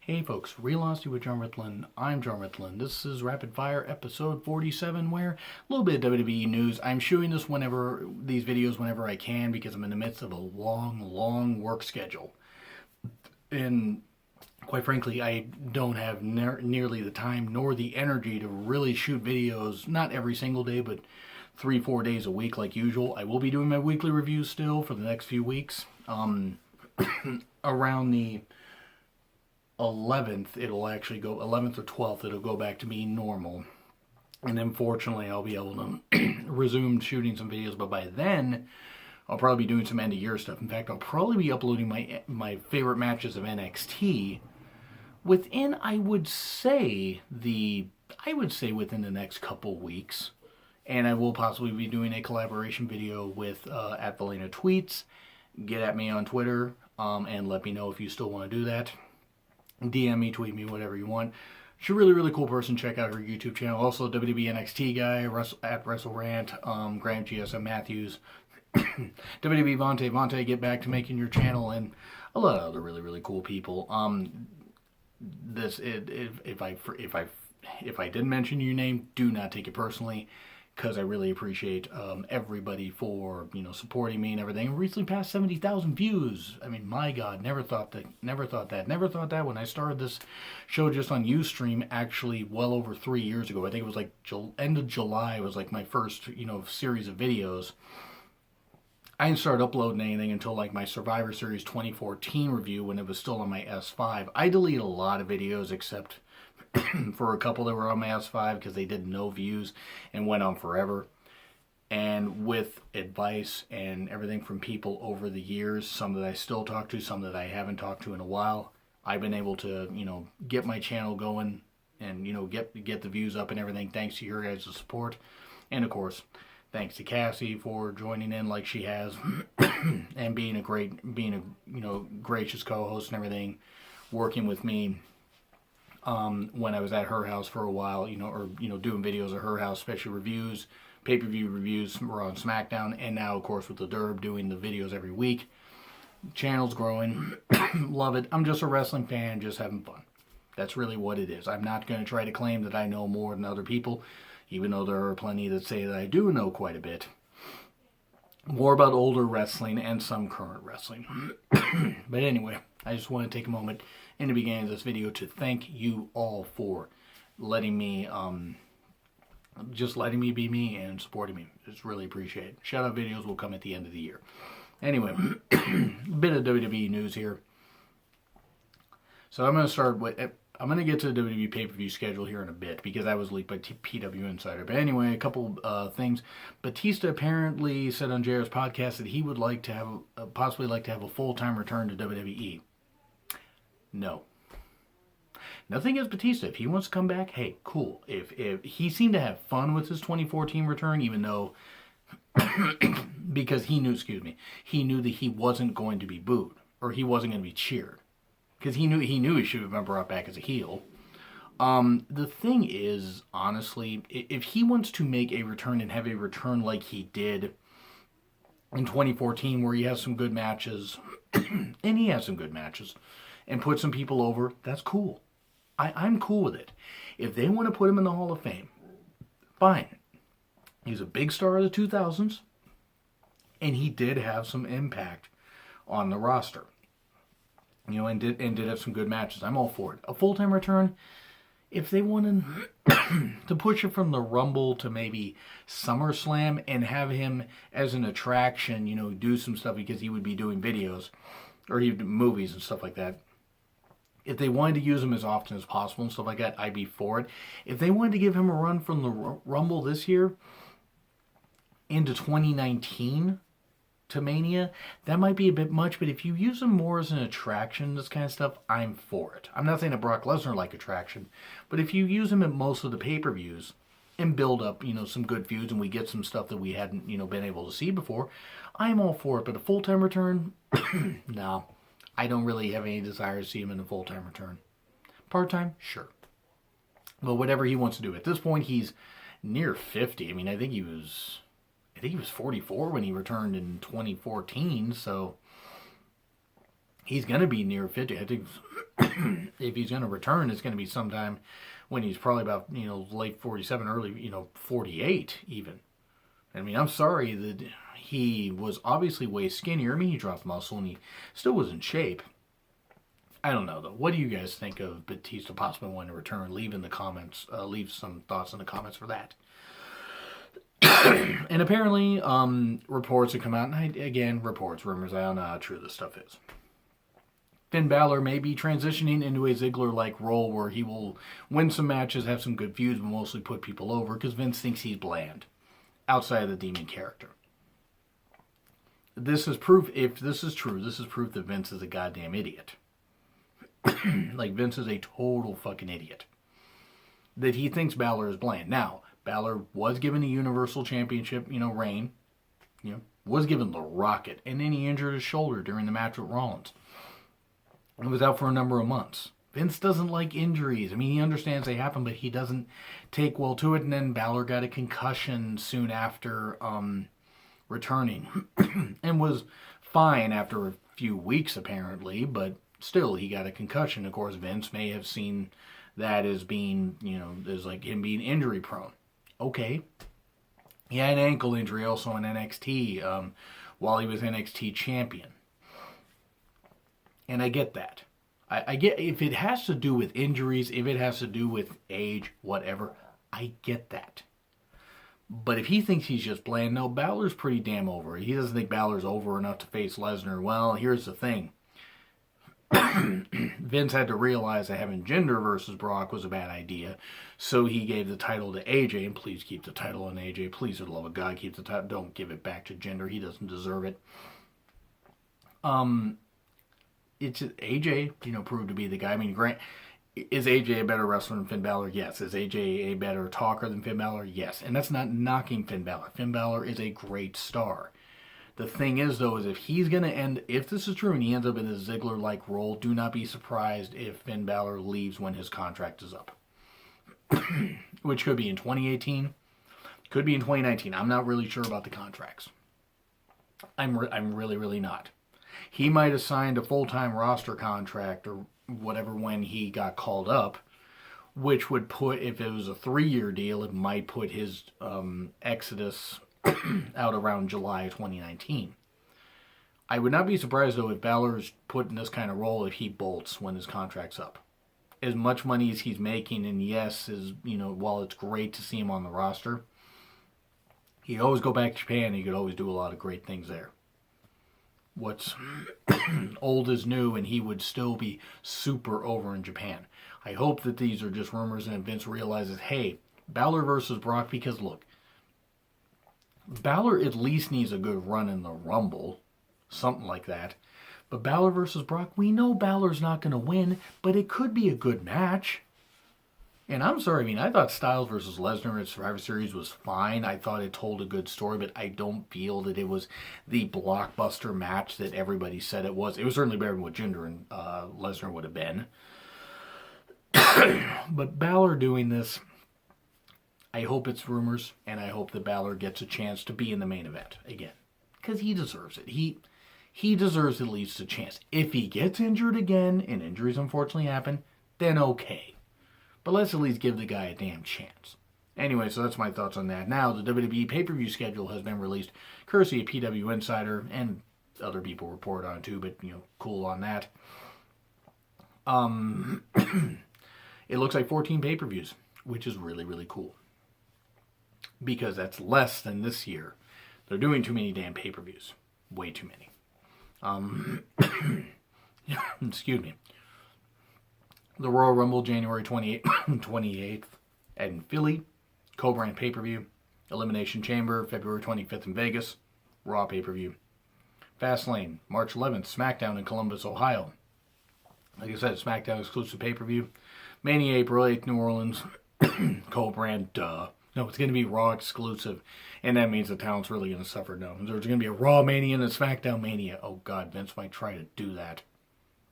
Hey folks, Real Honesty with John Ritlin. I'm John Ritlin. This is Rapid Fire episode 47, where a little bit of WWE news. I'm shooting these videos whenever I can because I'm in the midst of a long work schedule. And quite frankly, I don't have nearly the time nor the energy to really shoot videos, not every single day, but 3-4 days a week like usual. I will be doing my weekly reviews still for the next few weeks. Around the 11th, it'll actually go 11th or 12th, it'll go back to being normal, and then fortunately I'll be able to resume shooting some videos. But by then I'll probably be doing some end of year stuff. In fact, I'll probably be uploading my favorite matches of NXT within, I would say within the next couple weeks. And I will possibly be doing a collaboration video with at Valena Tweets. Get at me on Twitter and let me know if you still want to do that. DM me, tweet me, whatever you want. She's a really cool person. Check out her YouTube channel. Also, WWE NXT guy, at WrestleRant, Graham GSM Matthews, WWE Vontae, get back to making your channel, and a lot of other really cool people. If I didn't mention your name, do not take it personally, because I really appreciate everybody for supporting me and everything. I recently passed 70,000 views. I mean, my God, never thought that when I started this show just on Ustream, actually well over 3 years ago. I think it was like end of July was like my first series of videos. I didn't start uploading anything until like my Survivor Series 2014 review, when it was still on my S5. I deleted a lot of videos except for a couple that were on my S5 because they did no views and went on forever. And with advice and everything from people over the years, some that I still talk to, some that I haven't talked to in a while, I've been able to get my channel going and get the views up and everything, thanks to your guys' support. And of course, thanks to Cassie for joining in like she has and being a gracious co-host and everything, working with me when I was at her house for a while, doing videos at her house, special reviews, pay-per-view reviews. We're on SmackDown, and now, of course, with the Derb, doing the videos every week. Channel's growing. Love it. I'm just a wrestling fan, just having fun. That's really what it is. I'm not going to try to claim that I know more than other people, even though there are plenty that say that I do know quite a bit. More about older wrestling and some current wrestling. But anyway, I just want to take a moment in the beginning of this video to thank you all for letting me be me and supporting me. It's really appreciated. Shout out videos will come at the end of the year. Anyway, bit of WWE news here. So I'm going to get to the WWE pay-per-view schedule here in a bit, because that was leaked by PW Insider. But anyway, a couple things. Batista apparently said on JR's podcast that he would like to have possibly like to have a full-time return to WWE. No. Nothing against Batista. If he wants to come back, hey, cool. If he seemed to have fun with his 2014 return, even though because he knew that he wasn't going to be booed, or he wasn't going to be cheered, because he knew he should have been brought back as a heel. The thing is, honestly, if he wants to make a return and have a return like he did in 2014, where he has some good matches, and he has some good matches, and put some people over, that's cool. I'm cool with it. If they want to put him in the Hall of Fame, fine. He's a big star of the 2000s, and he did have some impact on the roster. And did have some good matches. I'm all for it. A full-time return, if they wanted to push it from the Rumble to maybe SummerSlam and have him as an attraction, do some stuff, because he would be doing videos, or he'd do movies and stuff like that. If they wanted to use him as often as possible and stuff like that, I'd be for it. If they wanted to give him a run from the Rumble this year into 2019 to Mania, that might be a bit much, but if you use him more as an attraction, this kind of stuff, I'm for it. I'm not saying a Brock Lesnar-like attraction, but if you use him at most of the pay-per-views and build up, some good feuds, and we get some stuff that we hadn't, been able to see before, I'm all for it. But a full-time return, no. I don't really have any desire to see him in a full-time return. Part-time, sure. But whatever he wants to do. At this point, he's near 50. I mean, I think he was 44 when he returned in 2014, so he's going to be near 50. I think if he's going to return, it's going to be sometime when he's probably about, late 47, early, 48 even. I mean, I'm sorry that he was obviously way skinnier. I mean, he dropped muscle and he still was in shape. I don't know, though. What do you guys think of Batista possibly wanting to return? Leave in the comments. Leave some thoughts in the comments for that. And apparently, reports have come out. And again, reports, rumors. I don't know how true this stuff is. Finn Balor may be transitioning into a Ziggler-like role where he will win some matches, have some good feuds, but mostly put people over because Vince thinks he's bland outside of the demon character. This is proof, if this is true, this is proof that Vince is a goddamn idiot. Like, Vince is a total fucking idiot. That he thinks Balor is bland. Now, Balor was given a Universal Championship, reign. Was given the rocket. And then he injured his shoulder during the match with Rollins. And was out for a number of months. Vince doesn't like injuries. I mean, he understands they happen, but he doesn't take well to it. And then Balor got a concussion soon after returning. And was fine after a few weeks, apparently, but still, he got a concussion. Of course, Vince may have seen that as being, as like him being injury prone. Okay. He had an ankle injury also in NXT while he was NXT champion. And I get that. I get, if it has to do with injuries, if it has to do with age, whatever, I get that. But if he thinks he's just bland, no, Balor's pretty damn over. He doesn't think Balor's over enough to face Lesnar. Well, here's the thing. Vince had to realize that having Jinder versus Brock was a bad idea, so he gave the title to AJ, and please keep the title on AJ. Please, for the love of God, keep the title. Don't give it back to Jinder. He doesn't deserve it. It's AJ, proved to be the guy. I mean, is AJ a better wrestler than Finn Balor? Yes. Is AJ a better talker than Finn Balor? Yes. And that's not knocking Finn Balor. Finn Balor is a great star. The thing is, though, is if he's going to end, if this is true and he ends up in a Ziggler-like role, do not be surprised if Finn Balor leaves when his contract is up. Which could be in 2018, could be in 2019. I'm not really sure about the contracts. I'm really, really not. He might have signed a full-time roster contract or whatever when he got called up, which would put, if it was a 3-year deal, it might put his exodus out around July 2019. I would not be surprised, though, if Balor's put in this kind of role if he bolts when his contract's up. As much money as he's making, and yes, while it's great to see him on the roster, he'd always go back to Japan. He could always do a lot of great things there. What's old is new, and he would still be super over in Japan. I hope that these are just rumors and Vince realizes, hey, Balor versus Brock, because look, Balor at least needs a good run in the Rumble. Something like that. But Balor versus Brock, we know Balor's not going to win, but it could be a good match. And I'm sorry, I mean, I thought Styles versus Lesnar at Survivor Series was fine. I thought it told a good story, but I don't feel that it was the blockbuster match that everybody said it was. It was certainly better than what Jinder and Lesnar would have been. But Balor doing this, I hope it's rumors, and I hope that Balor gets a chance to be in the main event again. Because he deserves it. He deserves at least a chance. If he gets injured again, and injuries unfortunately happen, then okay. But let's at least give the guy a damn chance. Anyway, so that's my thoughts on that. Now, the WWE pay-per-view schedule has been released, courtesy of PW Insider, and other people report on it too, but, cool on that. It looks like 14 pay-per-views, which is really, really cool. Because that's less than this year. They're doing too many damn pay-per-views. Way too many. Excuse me. The Royal Rumble, January 28th in Philly. Co-brand pay-per-view. Elimination Chamber, February 25th in Vegas. Raw pay-per-view. Fastlane, March 11th, SmackDown in Columbus, Ohio. Like I said, SmackDown exclusive pay-per-view. Mania, April 8th, New Orleans. Co-brand, duh. No, it's going to be Raw exclusive. And that means the talent's really going to suffer. No, there's going to be a Raw Mania and a SmackDown Mania. Oh, God, Vince might try to do that.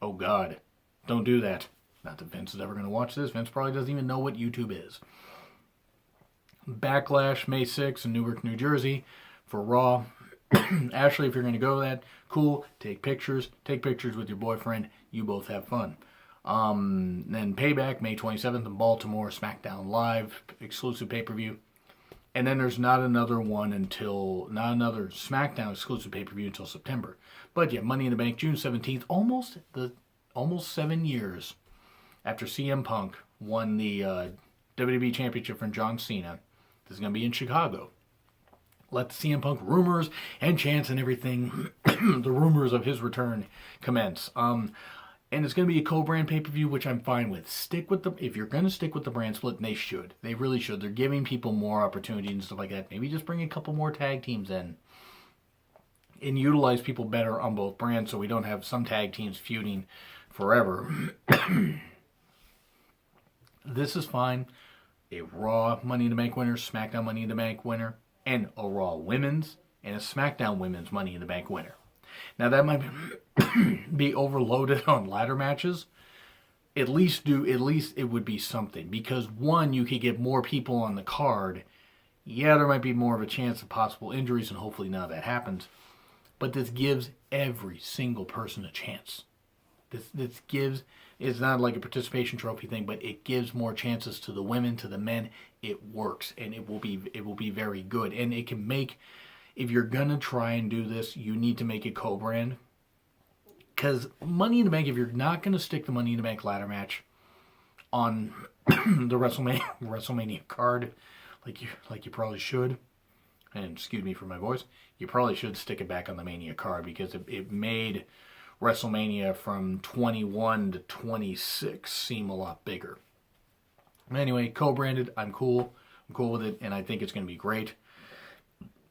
Oh, God. Don't do that. Not that Vince is ever going to watch this. Vince probably doesn't even know what YouTube is. Backlash, May 6th in Newark, New Jersey for Raw. Ashley, if you're going to go that, cool. Take pictures. Take pictures with your boyfriend. You both have fun. Then Payback, May 27th in Baltimore, SmackDown Live, exclusive pay-per-view. And then there's not another SmackDown exclusive pay-per-view until September. But yeah, Money in the Bank, June 17th, almost 7 years after CM Punk won the WWE Championship from John Cena. This is going to be in Chicago. Let the CM Punk rumors and chants and everything, the rumors of his return, commence. And it's going to be a co-brand pay-per-view, which I'm fine with. If you're going to stick with the brand split, they should. They really should. They're giving people more opportunities and stuff like that. Maybe just bring a couple more tag teams in and utilize people better on both brands so we don't have some tag teams feuding forever. This is fine. A Raw Money in the Bank winner, SmackDown Money in the Bank winner, and a Raw Women's and a SmackDown Women's Money in the Bank winner. Now that might be overloaded on ladder matches. At least it would be something, because one, you could get more people on the card. Yeah, there might be more of a chance of possible injuries, and hopefully none of that happens. But this gives every single person a chance. This gives, it's not like a participation trophy thing, but it gives more chances to the women, to the men. It works, and it will be very good, and it can make. If you're going to try and do this, you need to make it co-brand. Because Money in the Bank, if you're not going to stick the Money in the Bank ladder match on the WrestleMania card, like you probably should, and excuse me for my voice, you probably should stick it back on the Mania card, because it made WrestleMania from 21 to 26 seem a lot bigger. Anyway, co-branded, I'm cool. I'm cool with it, and I think it's going to be great.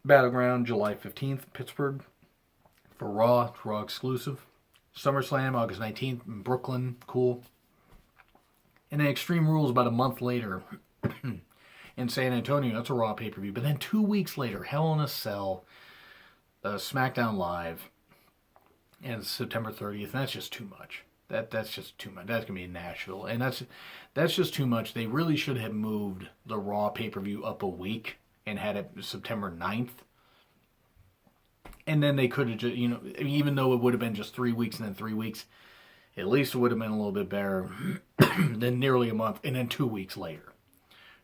Battleground, July 15th, Pittsburgh. For Raw, it's Raw exclusive. SummerSlam, August 19th, in Brooklyn, cool. And then Extreme Rules about a month later in San Antonio, that's a Raw pay-per-view. But then 2 weeks later, Hell in a Cell, SmackDown Live, and September 30th, and that's just too much. That's just too much. That's going to be in Nashville, and that's just too much. They really should have moved the Raw pay-per-view up a week and had it September 9th. And then they could have just, even though it would have been just 3 weeks and then 3 weeks, at least it would have been a little bit better than nearly a month and then 2 weeks later.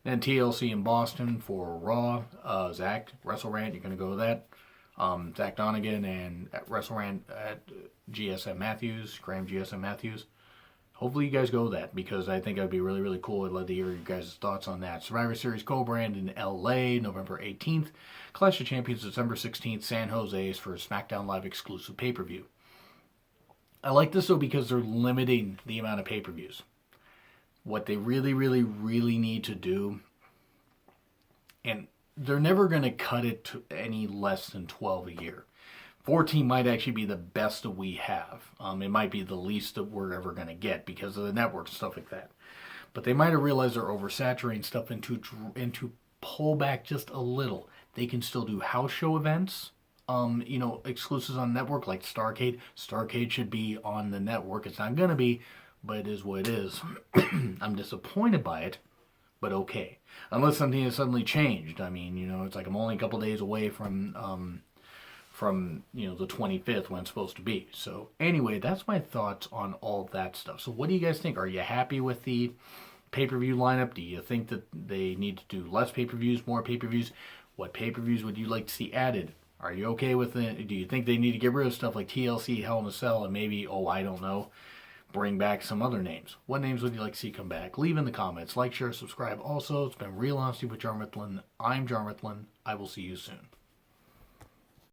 Then TLC in Boston for Raw. Zach, WrestleRant, you're going to go with that. Zach Donegan and WrestleRant at GSM Matthews, Graham GSM Matthews. Hopefully you guys go with that, because I think it would be really, really cool. I'd love to hear your guys' thoughts on that. Survivor Series co-brand in LA, November 18th. Clash of Champions, December 16th. San Jose is for a SmackDown Live exclusive pay-per-view. I like this, though, because they're limiting the amount of pay-per-views. What they really, really, really need to do, and they're never going to cut it to any less than 12 a year. 14 might actually be the best that we have. It might be the least that we're ever going to get because of the network and stuff like that. But they might have realized they're oversaturating stuff, and to pull back just a little. They can still do house show events, exclusives on network like Starrcade. Starrcade should be on the network. It's not going to be, but it is what it is. I'm disappointed by it, but okay. Unless something has suddenly changed. I mean, it's like I'm only a couple days away from the 25th when it's supposed to be. So anyway, that's my thoughts on all that stuff. So what do you guys think? Are you happy with the pay-per-view lineup? Do you think that they need to do less pay-per-views, more pay-per-views? What pay-per-views would you like to see added? Are you okay with it? Do you think they need to get rid of stuff like TLC, Hell in a Cell, and maybe, I don't know, bring back some other names? What names would you like to see come back? Leave in the comments. Like, share, subscribe. Also, it's been Real Honesty with John Ritlin. I'm John Ritlin. I will see you soon.